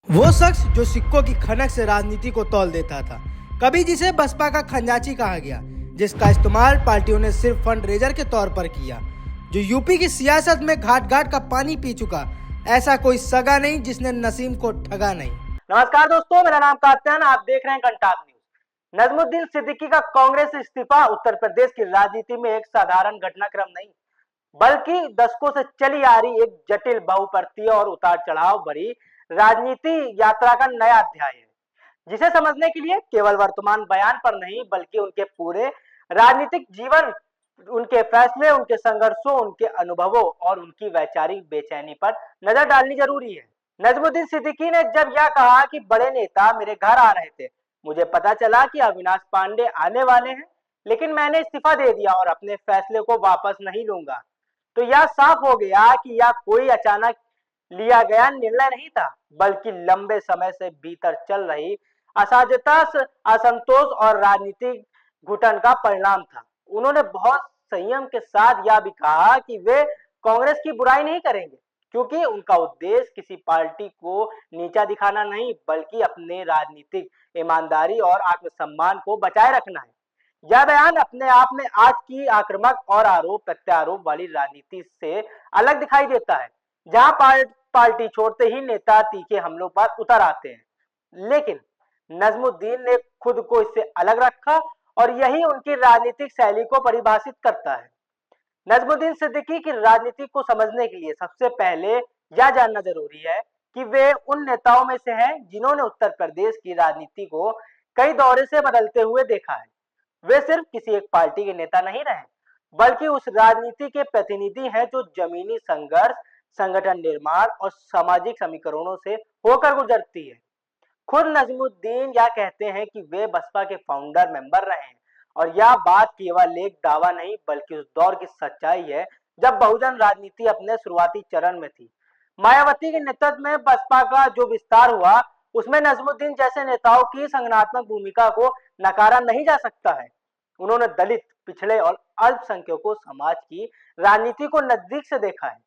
वो शख्स जो सिक्कों की खनक से राजनीति को तौल देता था, कभी जिसे बसपा का खंजाची कहा गया, जिसका इस्तेमाल पार्टियों ने सिर्फ फंड रेजर के तौर पर किया, जो यूपी की सियासत में घाट घाट का पानी पी चुका, ऐसा कोई सगा नहीं जिसने नसीम को ठगा नहीं। नमस्कार दोस्तों, मेरा नाम कात्यायन, आप देख रहे हैं कंटाक न्यूज। नजमुद्दीन सिद्दीकी का कांग्रेस इस्तीफा उत्तर प्रदेश की राजनीति में एक साधारण घटनाक्रम नहीं, बल्कि दशकों से चली आ रही एक जटिल, बहुपर्तीय और उतार चढ़ाव भरी राजनीति यात्रा का नया अध्याय है, जिसे समझने के लिए केवल वर्तमान बयान पर नहीं, बल्कि उनके पूरे राजनीतिक जीवन, उनके फैसले, उनके संघर्षों, उनके अनुभवों और उनकी वैचारिक बेचैनी पर नजर डालनी जरूरी है। नजमुद्दीन सिद्दीकी ने जब यह कहा कि बड़े नेता मेरे घर आ रहे थे, मुझे पता चला कि अविनाश पांडे आने वाले हैं, लेकिन मैंने इस्तीफा दे दिया और अपने फैसले को वापस नहीं लूंगा, तो यह साफ हो गया कि यह कोई अचानक लिया गया निर्णय नहीं था, बल्कि लंबे समय से भीतर चल रही असाध्यता, असंतोष और राजनीतिक घुटन का परिणाम था। उन्होंने बहुत संयम के साथ यह भी कहा कि वे कांग्रेस की बुराई नहीं करेंगे, क्योंकि उनका उद्देश्य किसी पार्टी को नीचा दिखाना नहीं, बल्कि अपने राजनीतिक ईमानदारी और आत्मसम्मान को बचाए रखना है। यह बयान अपने आप में आज की आक्रामक और आरोप प्रत्यारोप वाली राजनीति से अलग दिखाई देता है, जहां पार्टी छोड़ते ही नेता तीखे हमलों पर उतर आते हैं। लेकिन नजमुद्दीन ने खुद को इससे अलग रखा और यही उनकी राजनीतिक शैली को परिभाषित करता है। नजमुद्दीन सिद्दीकी की राजनीति को समझने के लिए सबसे पहले यह जानना जरूरी है कि वे उन नेताओं में से हैं जिन्होंने उत्तर प्रदेश की राजनीति को कई दौरे से बदलते हुए देखा है। वे सिर्फ किसी एक पार्टी के नेता नहीं रहे, बल्कि उस राजनीति के प्रतिनिधि हैं जो जमीनी संघर्ष, संगठन निर्माण और सामाजिक समीकरणों से होकर गुजरती है। खुद नजमुद्दीन यह कहते हैं कि वे बसपा के फाउंडर मेंबर रहे हैं, और यह बात केवल एक दावा नहीं, बल्कि उस दौर की सच्चाई है जब बहुजन राजनीति अपने शुरुआती चरण में थी। मायावती के नेतृत्व में बसपा का जो विस्तार हुआ, उसमें नजमुद्दीन जैसे नेताओं की संगठनात्मक भूमिका को नकारा नहीं जा सकता है। उन्होंने दलित, पिछड़े और अल्पसंख्यकों समाज की राजनीति को नजदीक से देखा है।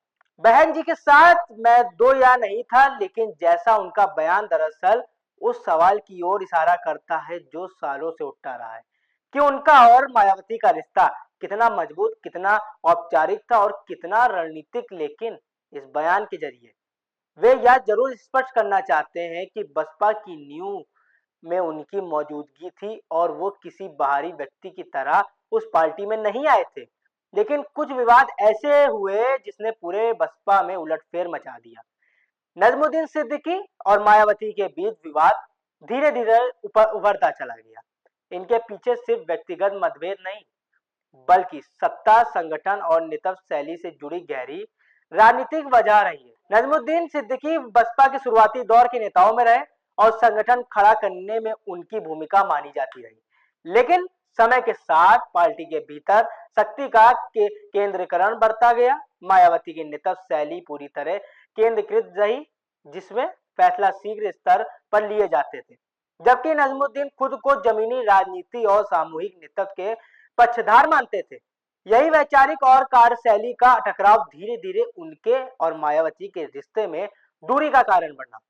बहन जी के साथ मैं दो या नहीं था, लेकिन जैसा उनका बयान दरअसल उस सवाल की ओर इशारा करता है जो सालों से उठता रहा है कि उनका और मायावती का रिश्ता कितना मजबूत, कितना औपचारिक था और कितना रणनीतिक। लेकिन इस बयान के जरिए वे यह जरूर स्पष्ट करना चाहते हैं कि बसपा की नींव में उनकी मौजूदगी थी और वो किसी बाहरी व्यक्ति की तरह उस पार्टी में नहीं आए थे। लेकिन कुछ विवाद ऐसे हुए जिसने पूरे बसपा में उलटफेर मचा दिया। नजमुद्दीन सिद्दीकी और मायावती के बीच विवाद धीरे धीरे उभरता चला गया। इनके पीछे सिर्फ व्यक्तिगत मतभेद नहीं, बल्कि सत्ता, संगठन और नेतृत्व शैली से जुड़ी गहरी राजनीतिक वजह रही है। नजमुद्दीन सिद्दीकी बसपा के शुरुआती दौर के नेताओं में रहे और संगठन खड़ा करने में उनकी भूमिका मानी जाती रही। लेकिन समय के साथ पार्टी के भीतर शक्ति का केंद्रीकरण बढ़ता गया। मायावती की नेतृत्व शैली पूरी तरह केंद्रीकृत रही, जिसमें फैसला शीघ्र स्तर पर लिए जाते थे, जबकि नजमुद्दीन खुद को जमीनी राजनीति और सामूहिक नेतृत्व के पक्षधार मानते थे। यही वैचारिक और कार्यशैली का टकराव धीरे धीरे उनके और मायावती के रिश्ते में दूरी का कारण बना।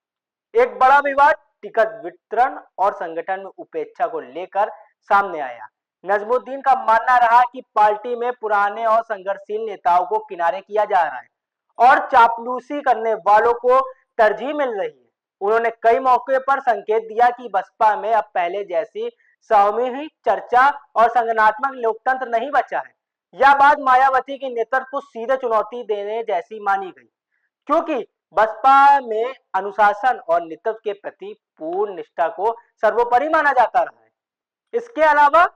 एक बड़ा विवाद टिकट वितरण और संगठन में उपेक्षा को लेकर सामने आया। नजमुद्दीन का मानना रहा कि पार्टी में पुराने और संघर्षशील नेताओं को किनारे किया जा रहा है और चापलूसी करने वालों को तरजीह मिल रही है। उन्होंने कई मौके पर संकेत दिया कि बसपा में अब पहले जैसी सामूहिक चर्चा और संगठनात्मक लोकतंत्र नहीं बचा है। यह बात मायावती के नेतृत्व को सीधे चुनौती देने जैसी मानी गई, क्योंकि बसपा में अनुशासन और नेतृत्व के प्रति पूर्ण निष्ठा को सर्वोपरि माना जाता रहा है। इसके अलावा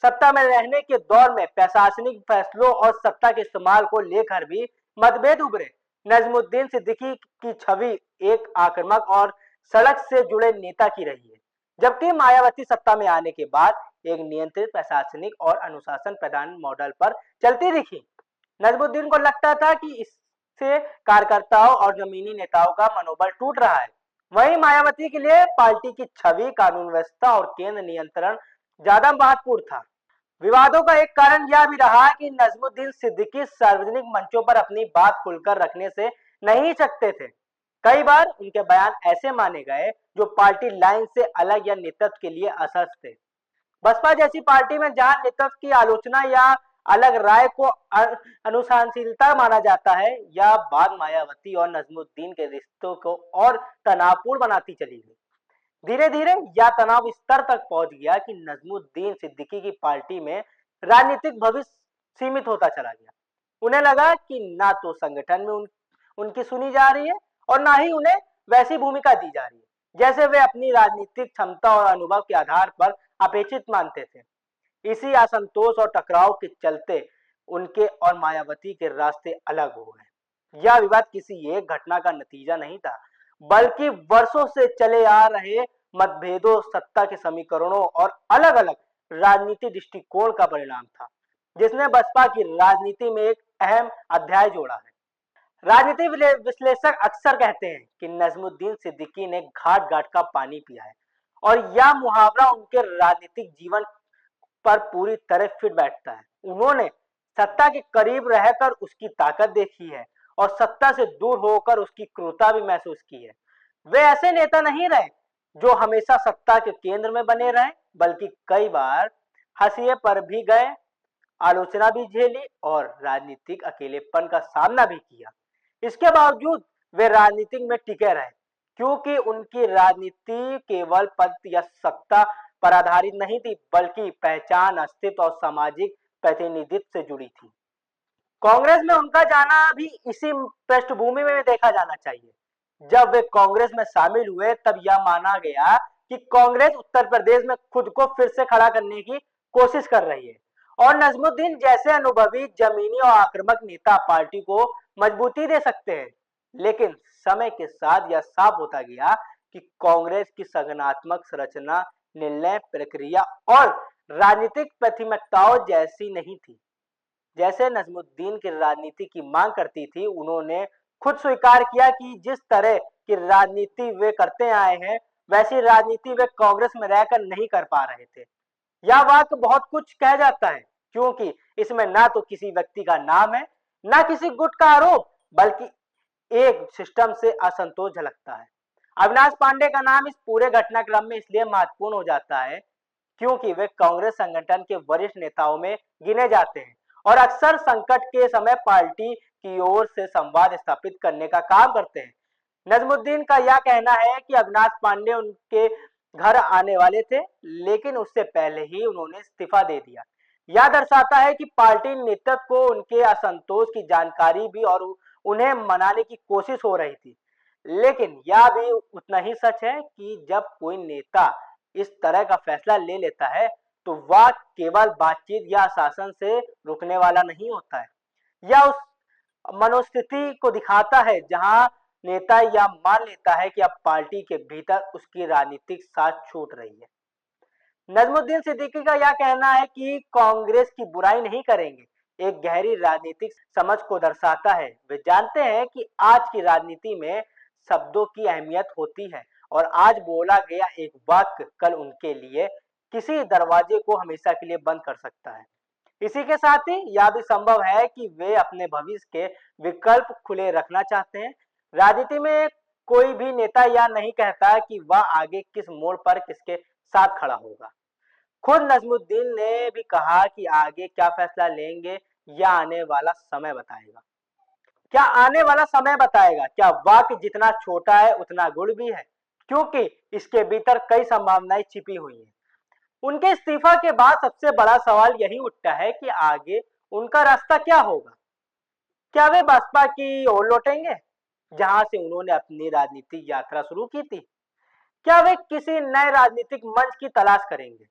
सत्ता में रहने के दौर में प्रशासनिक फैसलों और सत्ता के इस्तेमाल को लेकर भी मतभेद उभरे। नजमुद्दीन सिद्दीकी की छवि एक आक्रामक और सड़क से जुड़े नेता की रही है, जबकि मायावती सत्ता में आने के बाद एक नियंत्रित प्रशासनिक और अनुशासन प्रधान मॉडल पर चलती दिखी। नजमुद्दीन को लगता था कि इससे कार्यकर्ताओं और जमीनी नेताओं का मनोबल टूट रहा है। वहीं मायावती के लिए पार्टी की छवि, कानून व्यवस्था और केंद्र नियंत्रण ज्यादा महत्वपूर्ण था। विवादों का एक कारण यह भी रहा कि नजमुद्दीन सिद्दीकी सार्वजनिक मंचों पर अपनी बात खुलकर रखने से नहीं सकते थे। कई बार उनके बयान ऐसे माने गए जो पार्टी लाइन से अलग या नेतृत्व के लिए असहज थे। बसपा जैसी पार्टी में जहां नेतृत्व की आलोचना या अलग राय को अनुशासनशीलता माना जाता है, यह बात मायावती और नजमुद्दीन के रिश्तों को और तनावपूर्ण बनाती चली गई। धीरे धीरे यह तनाव इस स्तर तक पहुंच गया कि नजमुद्दीन सिद्दीकी की पार्टी में राजनीतिक भविष्य सीमित होता चला गया। उन्हें लगा कि ना तो संगठन में उनकी सुनी जा रही है और ना ही उन्हें वैसी भूमिका दी जा रही है जैसे वे अपनी राजनीतिक क्षमता और अनुभव के आधार पर अपेक्षित मानते थे। इसी असंतोष और टकराव के चलते उनके और मायावती के रास्ते अलग हो गए। यह विवाद किसी एक घटना का नतीजा नहीं था, बल्कि वर्षों से चले आ रहे मतभेदों, सत्ता के समीकरणों और अलग अलग राजनीति दृष्टिकोण का परिणाम था, जिसने बसपा की राजनीति में एक अहम अध्याय जोड़ा है। राजनीति विश्लेषक अक्सर कहते हैं कि नजमुद्दीन सिद्दीकी ने घाट घाट का पानी पिया है और यह मुहावरा उनके राजनीतिक जीवन पर पूरी तरह फिट बैठता है। उन्होंने सत्ता के करीब रहकर उसकी ताकत देखी है और सत्ता से दूर होकर उसकी क्रूरता भी महसूस की है। वे ऐसे नेता नहीं रहे जो हमेशा सत्ता के केंद्र में बने रहे, बल्कि कई बार हाशिए पर भी गए, आलोचना भी झेली और राजनीतिक अकेलेपन का सामना भी किया। इसके बावजूद वे राजनीति में टिके रहे, क्योंकि उनकी राजनीति केवल पद या सत्ता पर आधारित नहीं थी, बल्कि पहचान, अस्तित्व और सामाजिक प्रतिनिधित्व से जुड़ी थी। कांग्रेस में उनका जाना भी इसी पृष्ठभूमि में देखा जाना चाहिए। जब वे कांग्रेस में शामिल हुए, तब यह माना गया कि कांग्रेस उत्तर प्रदेश में खुद को फिर से खड़ा करने की कोशिश कर रही है और नजमुद्दीन जैसे अनुभवी, जमीनी और आक्रामक नेता पार्टी को मजबूती दे सकते हैं। लेकिन समय के साथ यह साफ होता गया कि कांग्रेस की संगठनात्मक संरचना, निर्णय प्रक्रिया और राजनीतिक प्राथमिकताओं जैसी नहीं थी जैसे नजमुद्दीन की राजनीति की मांग करती थी। उन्होंने खुद स्वीकार किया कि जिस तरह की राजनीति वे करते आए हैं, वैसी राजनीति वे कांग्रेस में रहकर नहीं कर पा रहे थे। यह वाक्य बहुत कुछ कह जाता है, क्योंकि इसमें ना तो किसी व्यक्ति का नाम है, ना किसी गुट का आरोप, बल्कि एक सिस्टम से असंतोष झलकता है। अविनाश पांडे का नाम इस पूरे घटनाक्रम में इसलिए महत्वपूर्ण हो जाता है क्योंकि वे कांग्रेस संगठन के वरिष्ठ नेताओं में गिने जाते हैं और अक्सर संकट के समय पार्टी की ओर से संवाद स्थापित करने का काम करते हैं। नजमुद्दीन का यह कहना है कि अविनाश पांडे उनके घर आने वाले थे, लेकिन उससे पहले ही उन्होंने इस्तीफा दे दिया। यह दर्शाता है कि पार्टी नेतृत्व को उनके असंतोष की जानकारी भी और उन्हें मनाने की कोशिश हो रही थी। लेकिन यह भी उतना ही सच है कि जब कोई नेता इस तरह का फैसला ले लेता है, तो वह केवल बातचीत या शासन से रुकने वाला नहीं होता है। यह उस मनोस्थिति को दिखाता है जहां नेता यह मान लेता है कि अब पार्टी के भीतर उसकी राजनीतिक साख छूट रही है। नजमुद्दीन सिद्दीकी का यह कहना है कि कांग्रेस की बुराई नहीं करेंगे, एक गहरी राजनीतिक समझ को दर्शाता है। वे जानते हैं कि आज की राजनीति में शब्दों की अहमियत होती है और आज बोला गया एक वाक्य कल उनके लिए किसी दरवाजे को हमेशा के लिए बंद कर सकता है। इसी के साथ ही यह भी संभव है कि वे अपने भविष्य के विकल्प खुले रखना चाहते हैं। राजनीति में कोई भी नेता यह नहीं कहता कि वह आगे किस मोड़ पर किसके साथ खड़ा होगा। खुद नजमुद्दीन ने भी कहा कि आगे क्या फैसला लेंगे यह आने वाला समय बताएगा। क्या आने वाला समय बताएगा? क्या वाक्य जितना छोटा है उतना गुड़ भी है, क्योंकि इसके भीतर कई संभावनाएं छिपी हुई हैं। उनके इस्तीफा के बाद सबसे बड़ा सवाल यही उठता है कि आगे उनका रास्ता क्या होगा। क्या वे बसपा की ओर लौटेंगे, जहां से उन्होंने अपनी राजनीतिक यात्रा शुरू की थी? क्या वे किसी नए राजनीतिक मंच की तलाश करेंगे,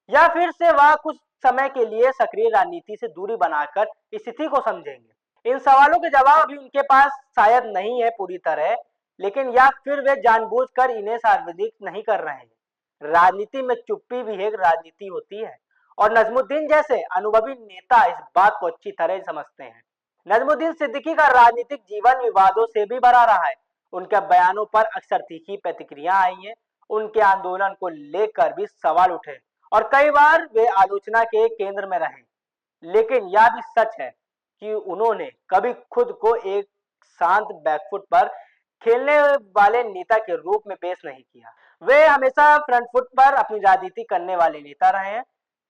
या फिर से वह कुछ समय के लिए सक्रिय राजनीति से दूरी बनाकर स्थिति को समझेंगे? इन सवालों के जवाब अभी उनके पास शायद नहीं है पूरी तरह, लेकिन या फिर वे जानबूझकर इन्हें सार्वजनिक नहीं कर रहे हैं। राजनीति में चुप्पी भी एक राजनीति होती है और नजमुद्दीन जैसे अनुभवी नेता इस बात को अच्छी तरह समझते हैं। नजमुद्दीन सिद्दीकी का राजनीतिक जीवन विवादों से भी भरा रहा है। उनके बयानों पर अक्सर तीखी प्रतिक्रिया आई है। उनके आंदोलन को लेकर भी सवाल उठे और कई बार वे आलोचना के केंद्र में रहे। लेकिन यह भी सच है कि उन्होंने कभी खुद को एक शांत बैकफुट पर खेलने वाले नेता के रूप में पेश नहीं किया। वे हमेशा फ्रंट फुट पर अपनी राजनीति करने वाले नेता रहे हैं।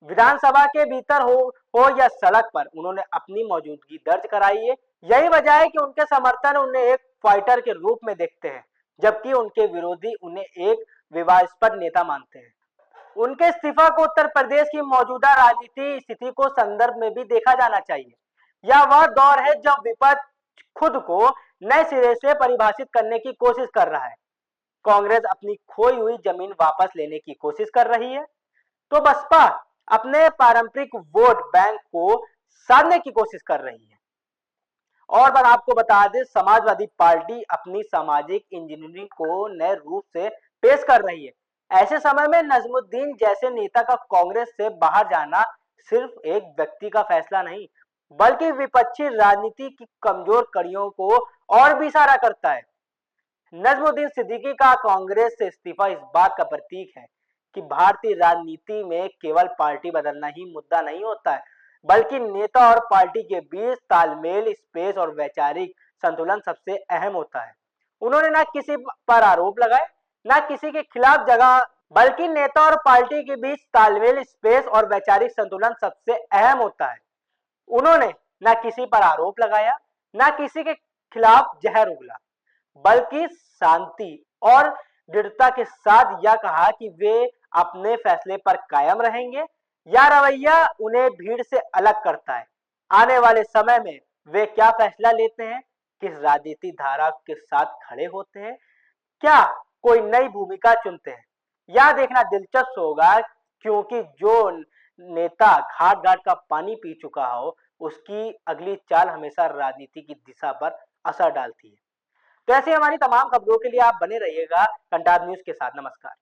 विधानसभा के भीतर हो या सड़क पर उन्होंने अपनी मौजूदगी दर्ज कराई है। यही वजह है कि उनके समर्थन उन्हें एक फाइटर के रूप में देखते हैं, जबकि उनके विरोधी उन्हें एक विवादास्पद नेता मानते हैं। उनके इस्तीफा को उत्तर प्रदेश की मौजूदा राजनीति स्थिति को संदर्भ में भी देखा जाना चाहिए। यह वह दौर है जब विपक्ष खुद को नए सिरे से परिभाषित करने की कोशिश कर रहा है। कांग्रेस अपनी खोई हुई जमीन वापस लेने की कोशिश कर रही है, तो बसपा अपने पारंपरिक वोट बैंक को साधने की कोशिश कर रही है। और बार आपको बता दें, समाजवादी पार्टी अपनी सामाजिक इंजीनियरिंग को नए रूप से पेश कर रही है। ऐसे समय में नजमुद्दीन जैसे नेता का कांग्रेस से बाहर जाना सिर्फ एक व्यक्ति का फैसला नहीं, बल्कि विपक्षी राजनीति की कमजोर कड़ियों को और भी इशारा करता है। नजमुद्दीन सिद्दीकी का कांग्रेस से इस्तीफा इस बात का प्रतीक है कि भारतीय राजनीति में केवल पार्टी बदलना ही मुद्दा नहीं होता है, बल्कि नेता और पार्टी के बीच तालमेल, स्पेस और वैचारिक संतुलन सबसे अहम होता है। उन्होंने ना किसी पर आरोप लगाए, ना किसी के खिलाफ जगह, बल्कि नेता और पार्टी के बीच तालमेल, स्पेस और वैचारिक संतुलन सबसे अहम होता है। उन्होंने ना किसी पर आरोप लगाया, ना किसी के खिलाफ जहर उगला, बल्कि शांति और दृढ़ता के साथ यह कहा कि वे अपने फैसले पर कायम रहेंगे। यह रवैया उन्हें भीड़ से अलग करता है। आने वाले समय में वे क्या फैसला लेते हैं, किस राजनीतिक धारा के साथ खड़े होते हैं, क्या कोई नई भूमिका चुनते हैं, यह देखना दिलचस्प होगा, क्योंकि जो नेता घाट घाट का पानी पी चुका हो, उसकी अगली चाल हमेशा राजनीति की दिशा पर असर डालती है। तो ऐसी हमारी तमाम खबरों के लिए आप बने रहिएगा कंटाब न्यूज के साथ। नमस्कार।